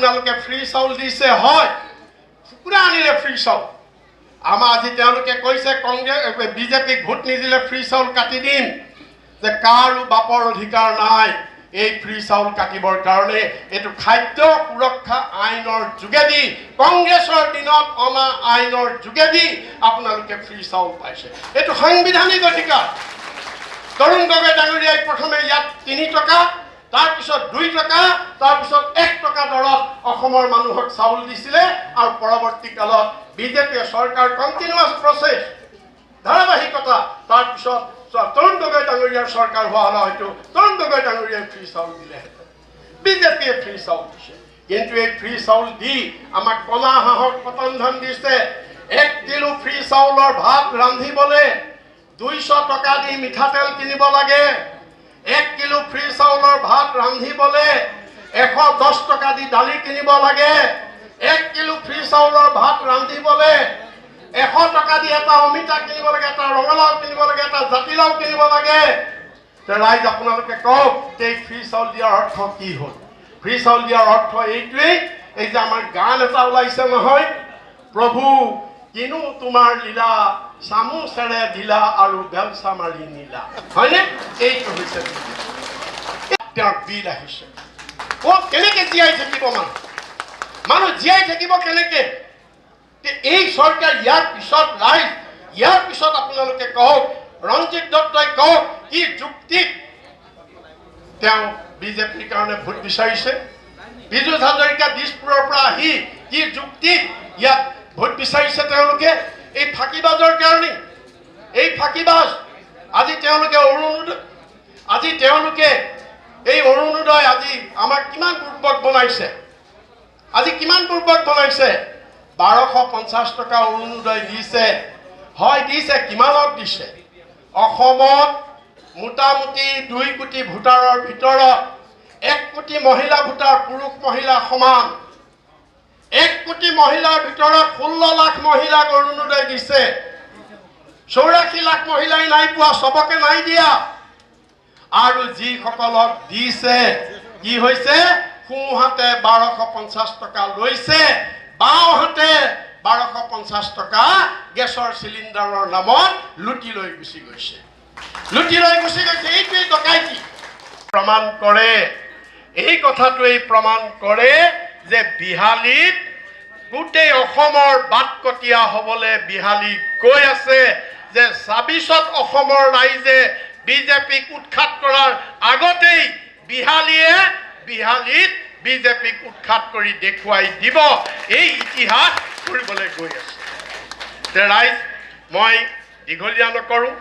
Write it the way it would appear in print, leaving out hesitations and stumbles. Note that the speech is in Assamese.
আপোনালোকে ফ্ৰী চাউল দিছে হয়, কোনে আনিলে ফ্ৰী চাউল? আমাৰ আজি তেওঁলোকে কৈছে কংগ্ৰেছ বিজেপিক ভোট নিদিলে ফ্ৰী চাউল কাটি দিম, যে কাৰো বাপৰ অধিকাৰ নাই এই ফ্ৰী চাউল কাটিবৰ কাৰণে। এইটো খাদ্য সুৰক্ষা আইনৰ যোগেদি, কংগ্ৰেছৰ দিনত অনা আইনৰ যোগেদি আপোনালোকে ফ্ৰী চাউল পাইছে। এইটো সাংবিধানিক অধিকাৰ। তৰুণ গগৈ ডাঙৰীয়াই প্ৰথমে ইয়াত ৩ টকা, তাৰপিছত 2 টকা, তাৰপিছত 1 টকা দৰত অসমৰ মানুহক চাউল দিছিলে। আৰু পৰৱৰ্তী কালত বিজেপিয়ে চৰকাৰ কণ্টিনিউৱাছ প্ৰচেছ, ধাৰাবাহিকতা, তাৰপিছত তৰুণ গগৈ ডাঙৰীয়াৰ চৰকাৰ হোৱা হ'লে হয়তো তৰুণ গগৈ ডাঙৰীয়াই ফ্ৰী চাউল দিলেহেঁতেন। বিজেপিয়ে ফ্ৰী চাউল দিছে, কিন্তু এই ফ্ৰী চাউল দি আমাক কণা হাঁহক পতন ধন দিছে। 1 কিলো ফ্ৰী চাউলৰ ভাত ৰান্ধিবলৈ 200 টকা দি মিঠাতেল কিনিব লাগে। 1 কিলো ফ্ৰী চাউলৰ ভাত ৰান্ধিবলৈ 110 টকা দি দালি কিনিব লাগে। 1 কিলো ফ্ৰী চাউলৰ ভাত ৰান্ধিবলৈ 100 টকা দি এটা অমিতা কিনিব লাগে, এটা ৰঙালাও কিনিব লাগে, এটা জাতিলাও কিনিব লাগে। ৰাইজ আপোনালোকে কওক, এই ফ্ৰী চাউল দিয়াৰ অৰ্থ কি হ'ল? ফ্ৰী চাউল দিয়াৰ অৰ্থ এইটোৱেই, এই যে আমাৰ গান এটা ওলাইছে নহয়, প্ৰভু কিনো তোমাৰ লীলা, চামুচেৰে দিলা আৰু বেলচা মাৰি নিলা, হয়নে? এইটো হৈছে তেওঁৰ বিল আহিছে। কেনেকে জীয়াই থাকিব মানুহ জীয়াই থাকিব কেনেকে? এই চৰকাৰ ইয়াৰ পিছত ৰাইজ, ইয়াৰ পিছত আপোনালোকে কওক, ৰঞ্জিত দত্তই কওক কি যুক্তিত তেওঁ বিজেপিৰ কাৰণে ভোট বিচাৰিছে? পীযুষ হাজৰিকা দিছপুৰৰ পৰা আহি কি যুক্তিত ইয়াত ভোট বিচাৰিছে তেওঁলোকে? এই ফাঁকিবাজৰ কাৰণে, এই ফাঁকিবাজ। আজি তেওঁলোকে এই অৰুণোদয় আজি আমাক কিমান পূৰ্বক বনাইছে? আজি কিমান পূৰ্বক বনাইছে? 1250 টকা অৰুণোদয় দিছে, হয় দিছে। কিমানক দিছে? অসমত মোটামুটি 2 কোটি ভোটাৰৰ ভিতৰত 1 কোটি মহিলা ভোটাৰ, পুৰুষ মহিলা সমান। 1 কোটি মহিলাৰ ভিতৰত 16 লাখ মহিলাক অৰুণোদয় দিছে। 84 লাখ মহিলাই নাই পোৱা, চবকে নাই দিয়া। আৰু যিসকলক দিছে কি হৈছে? সোঁহাতে 1250 টকা লৈছে, বাওঁহাতে 1250 টকা গেছৰ চিলিণ্ডাৰৰ নামত লুটি লৈ গুচি গৈছে। এইটোৱেই ডকাইতি প্ৰমাণ কৰে। এই কথাটোৱেই প্ৰমাণ কৰে যে বিহালীত গোটেই অসমৰ বাটকটীয়া হ'বলৈ বিহালী গৈ আছে। যে ২৬ত অসমৰ ৰাইজে বিজেপিক উৎখাত কৰাৰ আগতেই বিহালীত বিজেপিক উৎখাত কৰি দেখুৱাই দিব। এই ইতিহাস কৰিবলৈ গৈ আছে। ৰাইজ, মই দীঘলীয়া নকৰোঁ।